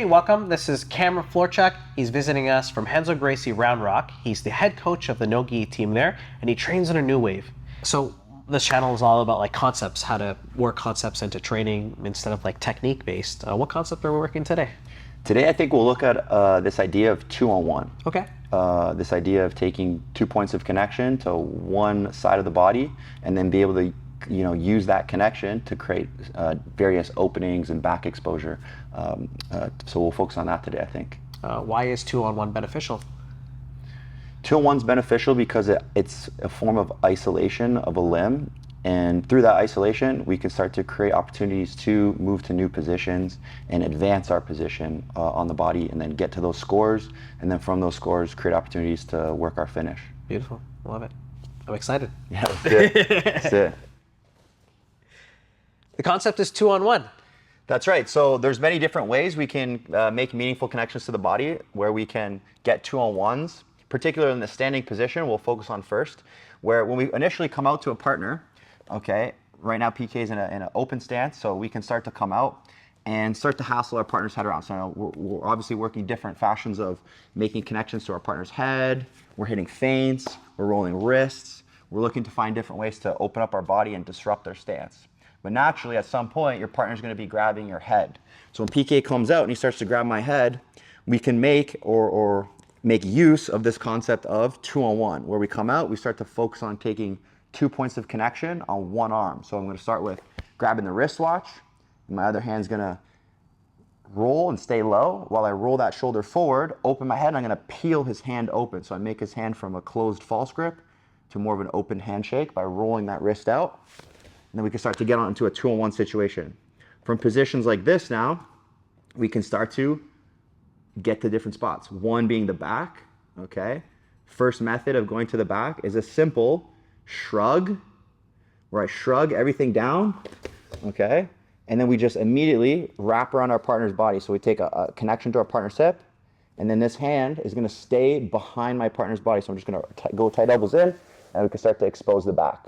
Hey, welcome. This is Cameron Florczak. He's visiting us from Renzo Gracie Roundrock. He's the head coach of the no-gi team there, and he trains in a new wave. So this channel is all about like concepts, how to work concepts into training instead of like technique-based. What concept are we working today? Today, I think we'll look at this idea of 2-on-1. Okay. This idea of taking 2 points of connection to one side of the body, and then be able to, use that connection to create various openings and back exposure. So we'll focus on that today, I think. Why is 2-on-1 beneficial? 2-on-1 is beneficial because it's a form of isolation of a limb. And through that isolation, we can start to create opportunities to move to new positions and advance our position on the body, and then get to those scores. And then from those scores, create opportunities to work our finish. Beautiful. Love it. I'm excited. Yeah, that's it. That's it. The concept is 2-on-1. That's right. So there's many different ways we can make meaningful connections to the body where we can get 2-on-1s, particularly in the standing position we'll focus on first, where when we initially come out to a partner, okay, right now PK is in an open stance, so we can start to come out and start to hassle our partner's head around. So we're obviously working different fashions of making connections to our partner's head. We're hitting feints, we're rolling wrists. We're looking to find different ways to open up our body and disrupt their stance. But naturally, at some point, your partner's going to be grabbing your head. So when PK comes out and he starts to grab my head, we can make or make use of this concept of 2-on-1, where we come out, we start to focus on taking 2 points of connection on one arm. So I'm going to start with grabbing the wristwatch, and my other hand's going to roll and stay low while I roll that shoulder forward, open my head, and I'm going to peel his hand open. So I make his hand from a closed false grip to more of an open handshake by rolling that wrist out. And then we can start to get on into a 2-on-1 situation. From positions like this now, we can start to get to different spots. One being the back, okay? First method of going to the back is a simple shrug, where I shrug everything down, okay? And then we just immediately wrap around our partner's body. So we take a connection to our partner's hip, and then this hand is gonna stay behind my partner's body. So I'm just gonna go tight elbows in, and we can start to expose the back.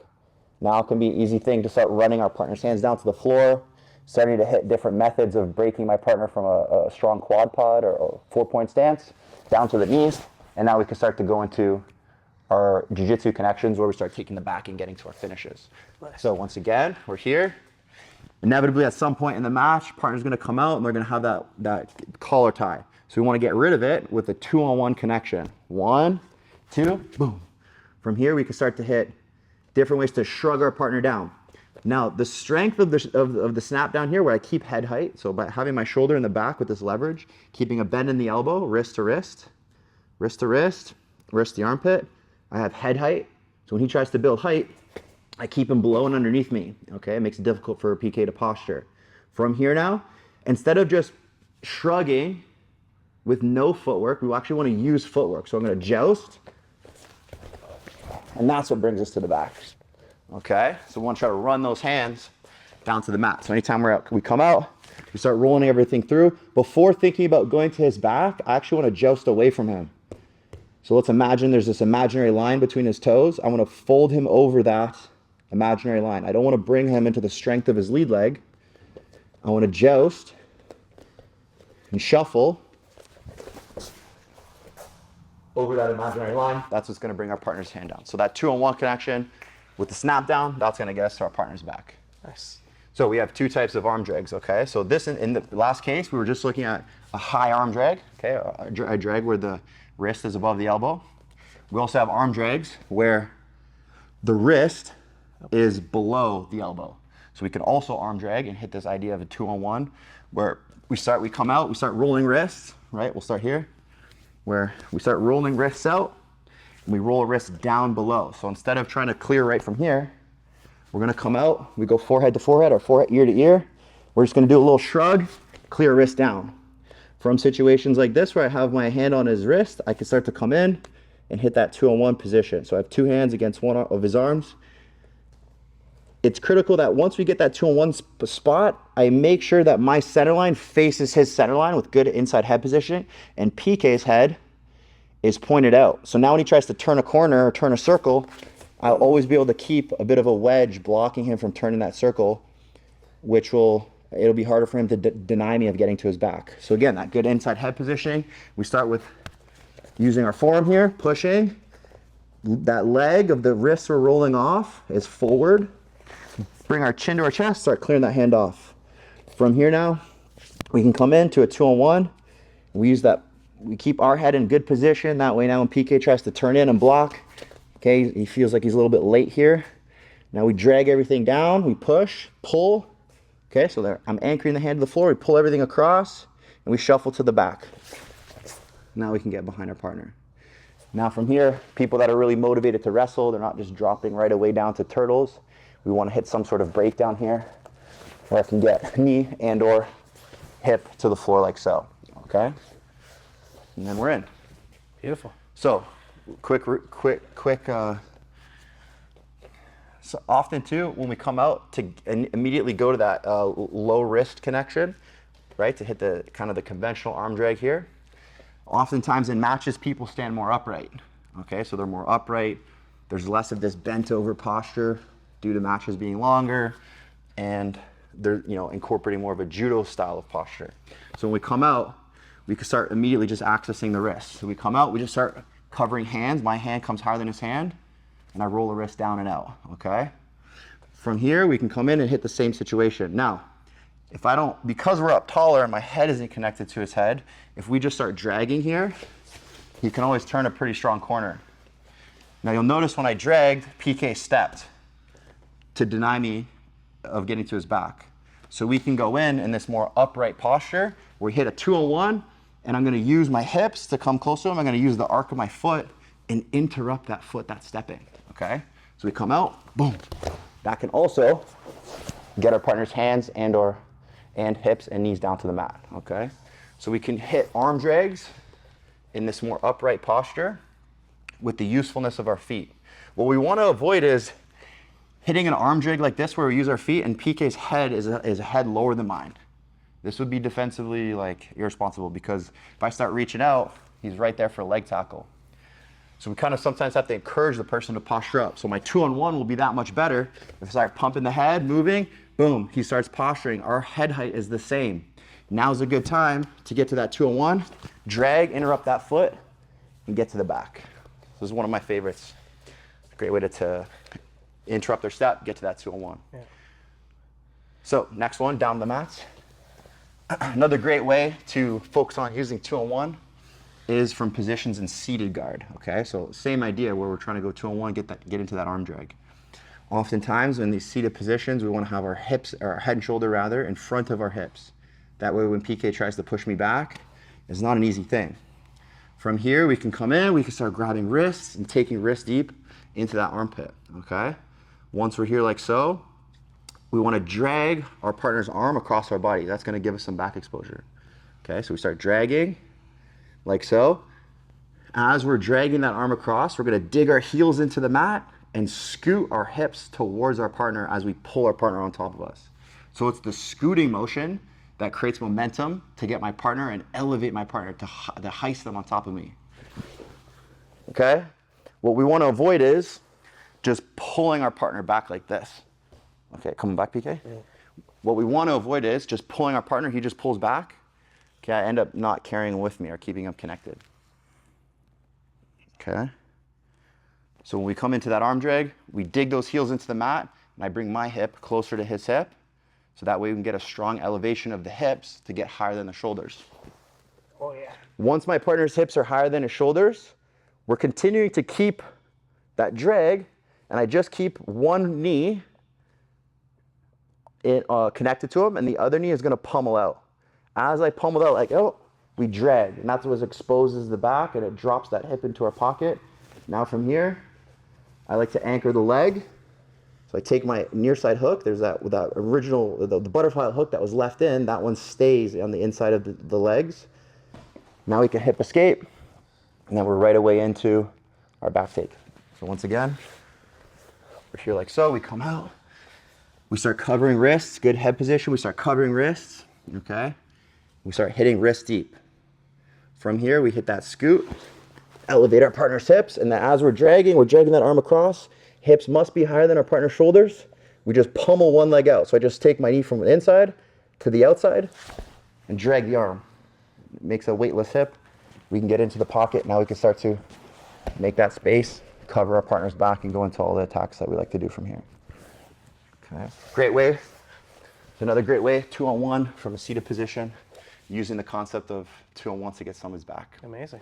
Now it can be an easy thing to start running our partner's hands down to the floor, starting to hit different methods of breaking my partner from a strong quad pod or 4-point stance down to the knees. And now we can start to go into our jiu-jitsu connections where we start taking the back and getting to our finishes. Nice. So once again, we're here. Inevitably at some point in the match, partner's gonna come out and they're gonna have that collar tie. So we wanna get rid of it with a 2-on-1 connection. 1, 2, boom. From here, we can start to hit different ways to shrug our partner down. Now, the strength of the snap down here, where I keep head height, so by having my shoulder in the back with this leverage, keeping a bend in the elbow, wrist to wrist, wrist to wrist, wrist to the armpit, I have head height. So when he tries to build height, I keep him below and underneath me, okay? It makes it difficult for PK to posture. From here now, instead of just shrugging with no footwork, we actually want to use footwork. So I'm going to joust, and that's what brings us to the back. Okay, so we want to try to run those hands down to the mat. So anytime we come out, we start rolling everything through. Before thinking about going to his back, I actually want to joust away from him. So let's imagine there's this imaginary line between his toes. I want to fold him over that imaginary line. I don't want to bring him into the strength of his lead leg. I want to joust and shuffle over that imaginary line. That's what's going to bring our partner's hand down. So that 2-on-1 connection with the snap down, that's going to get us to our partner's back. Nice. So we have 2 types of arm drags, okay? So this, in the last case, we were just looking at a high arm drag, okay? A drag where the wrist is above the elbow. We also have arm drags where the wrist is below the elbow. So we can also arm drag and hit this idea of a 2-on-1 where we come out, we start rolling wrists, right? We'll start here, where we start rolling wrists out and we roll a wrist down below. So instead of trying to clear right from here, we're gonna come out, we go forehead to forehead or forehead, ear to ear. We're just gonna do a little shrug, clear wrist down. From situations like this where I have my hand on his wrist, I can start to come in and hit that 2-on-1 position. So I have 2 hands against one of his arms. It's critical that once we get that 2-on-1 spot, I make sure that my center line faces his center line with good inside head position, and PK's head is pointed out. So now when he tries to turn a corner or turn a circle, I'll always be able to keep a bit of a wedge blocking him from turning that circle, which will it'll be harder for him to deny me of getting to his back. So again, that good inside head positioning. We start with using our forearm here, pushing. That leg of the wrist we're rolling off is forward. Bring our chin to our chest, start clearing that hand off. From here now, we can come into a 2-on-1. We use that, we keep our head in good position. That way now when PK tries to turn in and block, okay, he feels like he's a little bit late here. Now we drag everything down, we push, pull. Okay, so there, I'm anchoring the hand to the floor, we pull everything across, and we shuffle to the back. Now we can get behind our partner. Now from here, people that are really motivated to wrestle, they're not just dropping right away down to turtles. We want to hit some sort of breakdown here, where I can get knee and or hip to the floor like so, okay? And then we're in. Beautiful. So, so often too, when we come out to immediately go to that low wrist connection, right, to hit the kind of the conventional arm drag here. Oftentimes in matches, people stand more upright. Okay, so they're more upright. There's less of this bent over posture due to matches being longer, and they're incorporating more of a judo style of posture. So when we come out, we can start immediately just accessing the wrist. So we come out, we just start covering hands. My hand comes higher than his hand, and I roll the wrist down and out, okay? From here, we can come in and hit the same situation. Now, if I don't, because we're up taller and my head isn't connected to his head, if we just start dragging here, he can always turn a pretty strong corner. Now you'll notice when I dragged, PK stepped to deny me of getting to his back. So we can go in this more upright posture, where we hit a 2-on-1, and I'm gonna use my hips to come close to him. I'm gonna use the arc of my foot and interrupt that foot that's stepping, okay? So we come out, boom. That can also get our partner's hands and hips and knees down to the mat, okay? So we can hit arm drags in this more upright posture with the usefulness of our feet. What we want to avoid is hitting an arm drag like this where we use our feet and PK's head is a head lower than mine. This would be defensively like irresponsible, because if I start reaching out, he's right there for a leg tackle. So we kind of sometimes have to encourage the person to posture up. So my 2-on-1 will be that much better. If I start pumping the head, moving, boom, he starts posturing. Our head height is the same. Now's a good time to get to that 2-on-1, drag, interrupt that foot, and get to the back. This is one of my favorites. Great way to interrupt their step, get to that 2-on-1. Yeah. So next one, down the mats. Another great way to focus on using 2-on-1 is from positions in seated guard, okay? So same idea where we're trying to go 2-on-1, get into that arm drag. Oftentimes in these seated positions, we want to have our hips, or our head and shoulder rather, in front of our hips. That way when PK tries to push me back, it's not an easy thing. From here, we can come in, we can start grabbing wrists and taking wrist deep into that armpit, okay? Once we're here like so, we want to drag our partner's arm across our body. That's going to give us some back exposure. Okay, so we start dragging like so. As we're dragging that arm across, we're going to dig our heels into the mat and scoot our hips towards our partner as we pull our partner on top of us. So it's the scooting motion that creates momentum to get my partner and elevate my partner to heist them on top of me. Okay? What we want to avoid is just pulling our partner back like this. Okay, coming back, PK? Yeah. What we want to avoid is just pulling our partner, he just pulls back. Okay, I end up not carrying him with me or keeping him connected. Okay? So when we come into that arm drag, we dig those heels into the mat, and I bring my hip closer to his hip, so that way we can get a strong elevation of the hips to get higher than the shoulders. Oh yeah. Once my partner's hips are higher than his shoulders, we're continuing to keep that drag, and I just keep one knee connected to him, and the other knee is gonna pummel out. As I pummel out, like, oh, we drag, and that's what exposes the back, and it drops that hip into our pocket. Now from here, I like to anchor the leg. So I take my near side hook, there's that original, the butterfly hook that was left in, that one stays on the inside of the legs. Now we can hip escape, and then we're right away into our back take. So once again, we're here like so, we come out. We start covering wrists, good head position. We start covering wrists, okay? We start hitting wrist deep. From here, we hit that scoot, elevate our partner's hips, and then as we're dragging that arm across. Hips must be higher than our partner's shoulders. We just pummel one leg out. So I just take my knee from the inside, to the outside and drag the arm. It makes a weightless hip. We can get into the pocket. Now we can start to make that space, cover our partner's back, and go into all the attacks that we like to do from here. Okay. Great way. It's another great way, 2-on-1 from a seated position, using the concept of 2-on-1 to get someone's back. Amazing.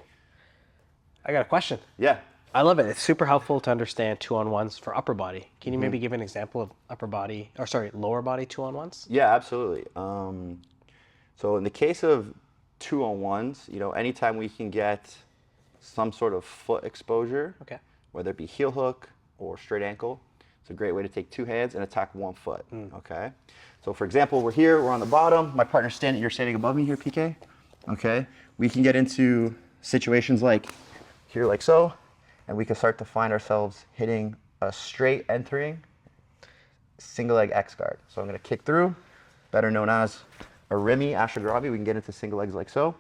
I got a question. Yeah. I love it. It's super helpful to understand 2-on-1s for upper body. Can you maybe give an example of lower body 2-on-1s? Yeah, absolutely. So in the case of 2-on-1s, anytime we can get some sort of foot exposure, Okay. whether it be heel hook or straight ankle, it's a great way to take two hands and attack one foot. Okay. So for example, we're here, we're on the bottom. My partner's standing, you're standing above me here, PK. Okay. We can get into situations like here, like so, and we can start to find ourselves hitting a straight entering single leg X guard. So I'm going to kick through, better known as a Rimi Ashagarabi. We can get into single legs like so.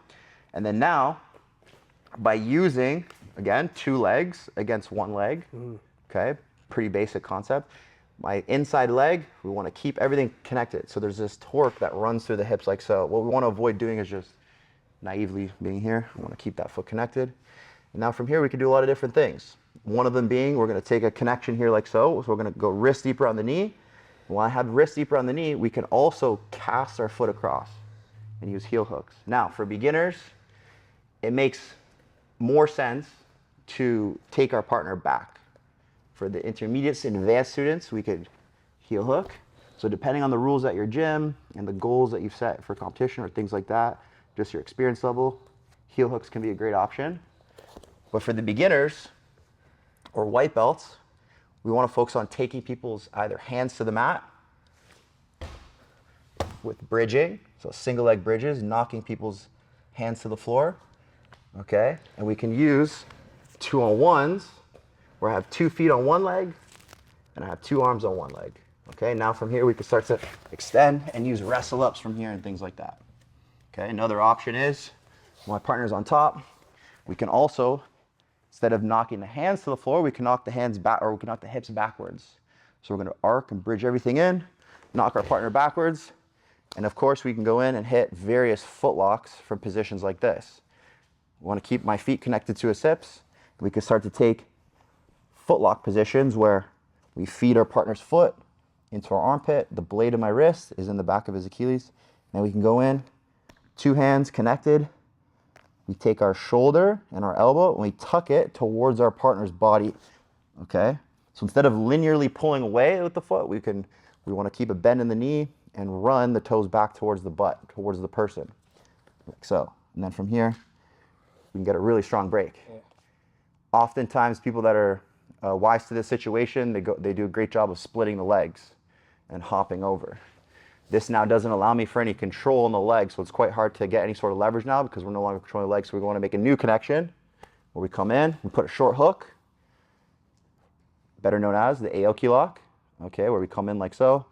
And then now, by using, again, two legs against one leg, okay, pretty basic concept. My inside leg, we want to keep everything connected. So there's this torque that runs through the hips like so. What we want to avoid doing is just naively being here. We want to keep that foot connected. And now from here, we can do a lot of different things. One of them being, we're going to take a connection here like so. So we're going to go wrist deeper on the knee. And while I have wrist deeper on the knee, we can also cast our foot across and use heel hooks. Now, for beginners, it makes more sense to take our partner back. For the intermediates and advanced students, we could heel hook. So depending on the rules at your gym and the goals that you've set for competition or things like that, just your experience level, heel hooks can be a great option. But for the beginners or white belts, we want to focus on taking people's either hands to the mat with bridging, so single leg bridges, knocking people's hands to the floor, okay? And we can use 2-on-1s where I have 2 feet on one leg and I have 2 arms on one leg, okay? Now from here we can start to extend and use wrestle ups from here and things like that, okay? Another option is, my partner's on top, we can also, instead of knocking the hands to the floor, we can knock the hands back, or we can knock the hips backwards. So we're going to arc and bridge everything in, knock our partner backwards, and of course we can go in and hit various foot locks from positions like this. We want to keep my feet connected to his hips. We can start to take foot lock positions where we feed our partner's foot into our armpit. The blade of my wrist is in the back of his Achilles. Now we can go in, 2 hands connected. We take our shoulder and our elbow and we tuck it towards our partner's body, okay? So instead of linearly pulling away with the foot, we want to keep a bend in the knee and run the toes back towards the butt, towards the person, like so. And then from here, we can get a really strong break. Yeah. Oftentimes, people that are wise to this situation, they do a great job of splitting the legs and hopping over. This now doesn't allow me for any control on the legs, so it's quite hard to get any sort of leverage now because we're no longer controlling the legs. So we want to make a new connection where we come in, we put a short hook, better known as the Aoki lock, okay, where we come in like so,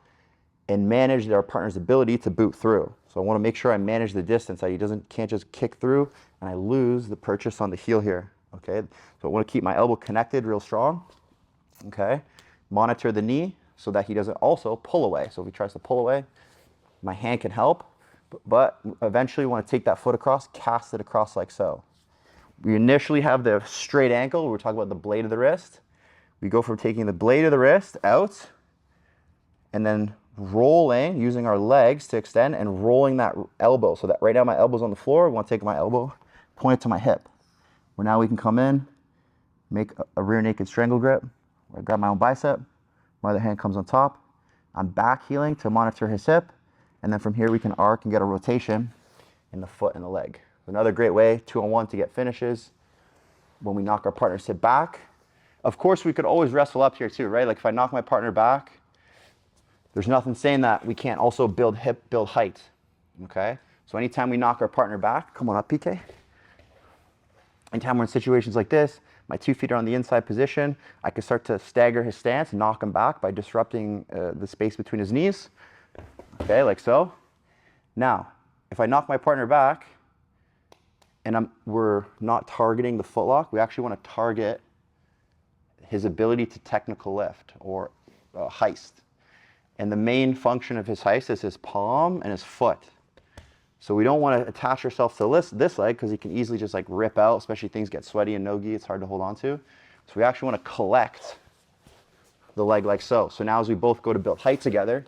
and manage our partner's ability to boot through. So I want to make sure I manage the distance, that he can't just kick through and I lose the purchase on the heel here, okay? So I want to keep my elbow connected real strong, okay? Monitor the knee so that he doesn't also pull away. So if he tries to pull away, my hand can help, but eventually we want to take that foot across, cast it across like so. We initially have the straight ankle. We're talking about the blade of the wrist. We go from taking the blade of the wrist out and then rolling, using our legs to extend and rolling that elbow. So that right now my elbow's on the floor. We want to take my elbow, point it to my hip. Where now we can come in, make a rear naked strangle grip, where I grab my own bicep, my other hand comes on top. I'm back heeling to monitor his hip. And then from here we can arc and get a rotation in the foot and the leg. Another great way, 2-on-1 to get finishes when we knock our partner's hip back. Of course, we could always wrestle up here too, right? Like if I knock my partner back, there's nothing saying that we can't also build height, okay? So anytime we knock our partner back, come on up, PK. Anytime we're in situations like this, my 2 feet are on the inside position, I can start to stagger his stance, knock him back by disrupting the space between his knees. Okay, like so. Now, if I knock my partner back and we're not targeting the footlock, we actually want to target his ability to technical lift or heist. And the main function of his heist is his palm and his foot. So we don't want to attach ourselves to this leg because he can easily just like rip out, especially things get sweaty in no-gi, it's hard to hold on to. So we actually want to collect the leg like so. So now as we both go to build height together,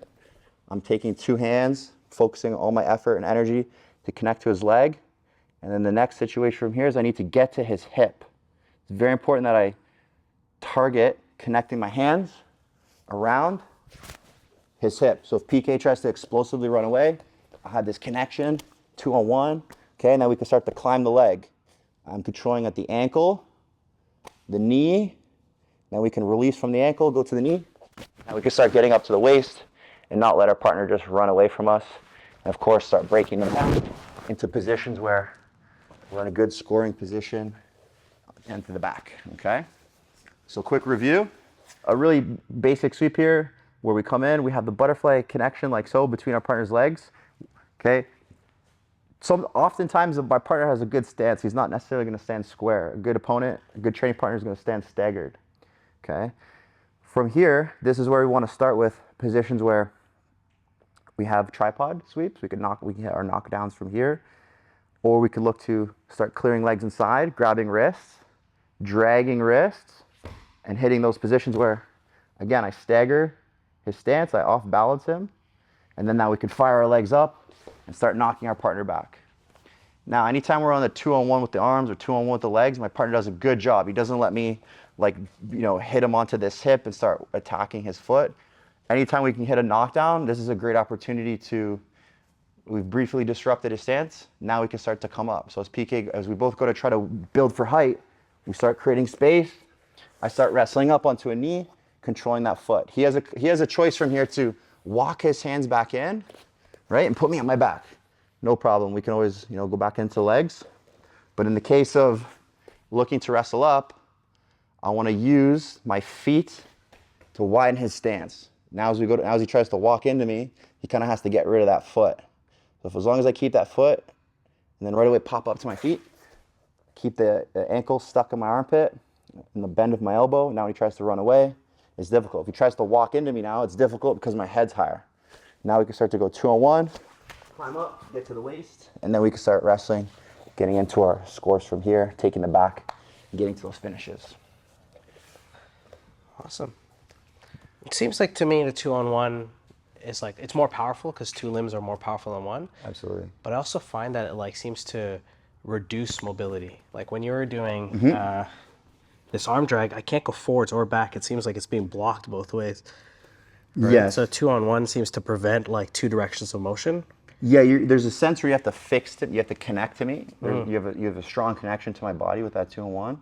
I'm taking 2 hands, focusing all my effort and energy to connect to his leg. And then the next situation from here is I need to get to his hip. It's very important that I target connecting my hands around his hip. So if PK tries to explosively run away, I have this connection, 2-on-1. Okay, now we can start to climb the leg. I'm controlling at the ankle, the knee. Now we can release from the ankle, go to the knee. Now we can start getting up to the waist and not let our partner just run away from us. And of course, start breaking them down into positions where we're in a good scoring position and to the back, okay? So quick review, a really basic sweep here where we come in, we have the butterfly connection like so between our partner's legs, okay? So oftentimes my partner has a good stance. He's not necessarily gonna stand square. A good opponent, a good training partner is gonna stand staggered, okay? From here, this is where we wanna start with positions where we have tripod sweeps. We can hit our knockdowns from here, or we could look to start clearing legs inside, grabbing wrists, dragging wrists, and hitting those positions where, again, I stagger his stance, I off balance him, and then now we can fire our legs up and start knocking our partner back. Now, anytime we're on the 2-on-1 with the arms or 2-on-1 with the legs, my partner does a good job. He doesn't let me hit him onto this hip and start attacking his foot. Anytime we can hit a knockdown, this is a great opportunity we've briefly disrupted his stance. Now we can start to come up. So as we both go to try to build for height, we start creating space. I start wrestling up onto a knee, controlling that foot. He has a choice from here to walk his hands back in, right, and put me on my back. No problem. We can always, go back into legs. But in the case of looking to wrestle up, I want to use my feet to widen his stance. Now as he tries to walk into me, he kind of has to get rid of that foot. So as long as I keep that foot, and then right away pop up to my feet, keep the ankle stuck in my armpit, in the bend of my elbow. Now when he tries to run away, it's difficult. If he tries to walk into me now, it's difficult because my head's higher. Now we can start to go 2-on-1, climb up, get to the waist, and then we can start wrestling, getting into our scores from here, taking the back, and getting to those finishes. Awesome. It seems like to me the 2-on-1 is like, it's more powerful because 2 limbs are more powerful than 1. Absolutely. But I also find that it seems to reduce mobility. Like when you're doing this arm drag, I can't go forwards or back. It seems like it's being blocked both ways. Right? Yes. So 2-on-1 seems to prevent 2 directions of motion. Yeah, there's a sense where you have to fix it. You have to connect to me. You have a strong connection to my body with that 2-on-1.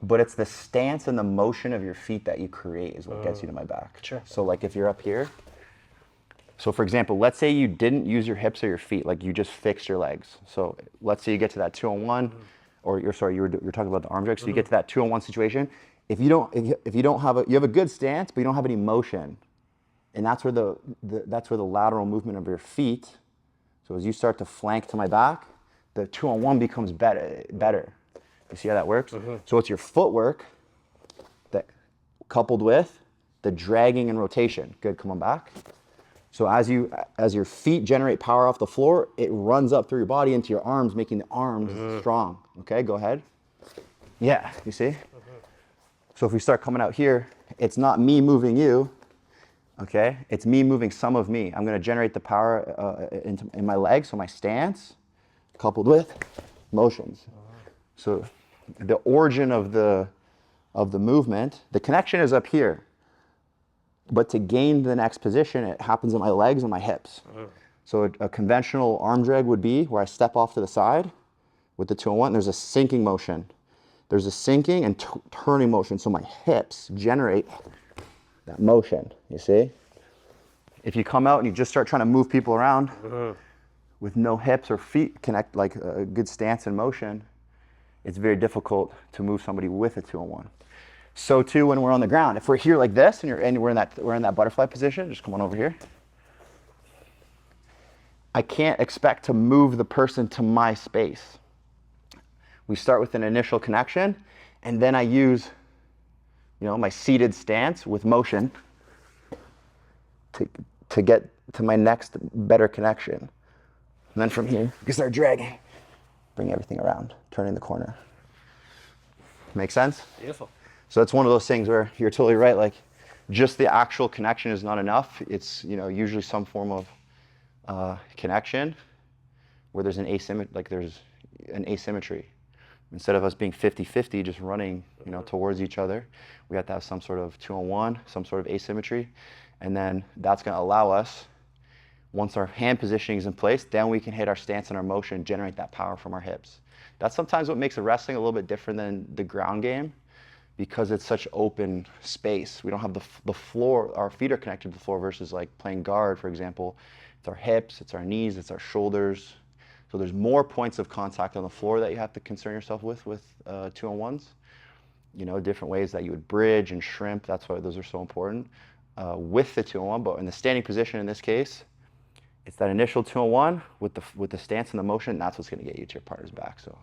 But it's the stance and the motion of your feet that you create is what gets you to my back. Sure. So if you're up here, so for example, let's say you didn't use your hips or your feet, you just fixed your legs. So let's say you get to that 2-on-1, or you're talking about the arm drag. So you get to that 2-on-1 situation. If you don't have you have a good stance, but you don't have any motion, and that's where the lateral movement of your feet. So as you start to flank to my back, the 2-on-1 becomes better. You see how that works? So it's your footwork that coupled with the dragging and rotation. Good, come on back. So as your feet generate power off the floor, it runs up through your body into your arms, making the arms strong. Okay, go ahead. Yeah, you see? So if we start coming out here, it's not me moving you, okay? It's me moving some of me. I'm gonna generate the power in my legs, so my stance, coupled with motions. So the origin of the movement, the connection is up here. But to gain the next position, it happens in my legs and my hips. So a conventional arm drag would be where I step off to the side with the 2-on-1. There's a sinking motion. There's a sinking and turning motion. So my hips generate that motion, you see? If you come out and you just start trying to move people around with no hips or feet connect, like a good stance and motion, it's very difficult to move somebody with a 2-on-1. So too when we're on the ground. If we're here like this and we're in that butterfly position, just come on over here. I can't expect to move the person to my space. We start with an initial connection, and then I use, my seated stance with motion to get to my next better connection. And then from here, you can start dragging. Bring everything around, turning the corner. Make sense? Beautiful. So it's one of those things where you're totally right. Like, just the actual connection is not enough. It's, you know, usually some form of connection where there's an asymmetry. Instead of us being 50-50, just running, you know, towards each other, we have to have some sort of 2-on-1, some sort of asymmetry, and then that's going to allow us, once our hand positioning is in place, then we can hit our stance and our motion, generate that power from our hips. That's sometimes what makes the wrestling a little bit different than the ground game, because it's such open space. We don't have the floor, our feet are connected to the floor versus like playing guard, for example. It's our hips, it's our knees, it's our shoulders. So there's more points of contact on the floor that you have to concern yourself with 2-on-1s. You know, different ways that you would bridge and shrimp. That's why those are so important with the 2-on-1. But in the standing position in this case, it's that initial 2-on-1 with the stance and the motion. That's what's going to get you to your partner's back. So,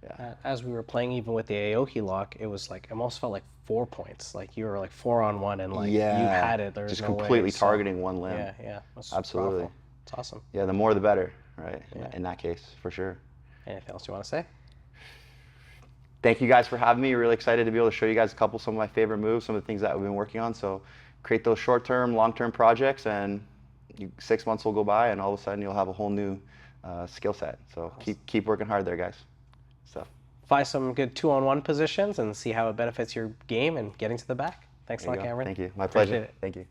yeah. As we were playing, even with the Aoki lock, it was like it almost felt like 4 points. Like you were like 4-on-1, and like you had it. There was just no completely way. targeting one limb. Yeah. That's Absolutely. powerful. It's awesome. Yeah, the more the better, right? Yeah. In that case, for sure. Anything else you want to say? Thank you guys for having me. Really excited to be able to show you guys some of my favorite moves, some of the things that we've been working on. So create those short-term, long-term projects, and 6 months will go by, and all of a sudden you'll have a whole new skill set. So keep working hard there, guys. So Find some good 2-on-1 positions and see how it benefits your game and getting to the back. Thanks a lot, Cameron. Thank you. My pleasure. Appreciate it. Thank you.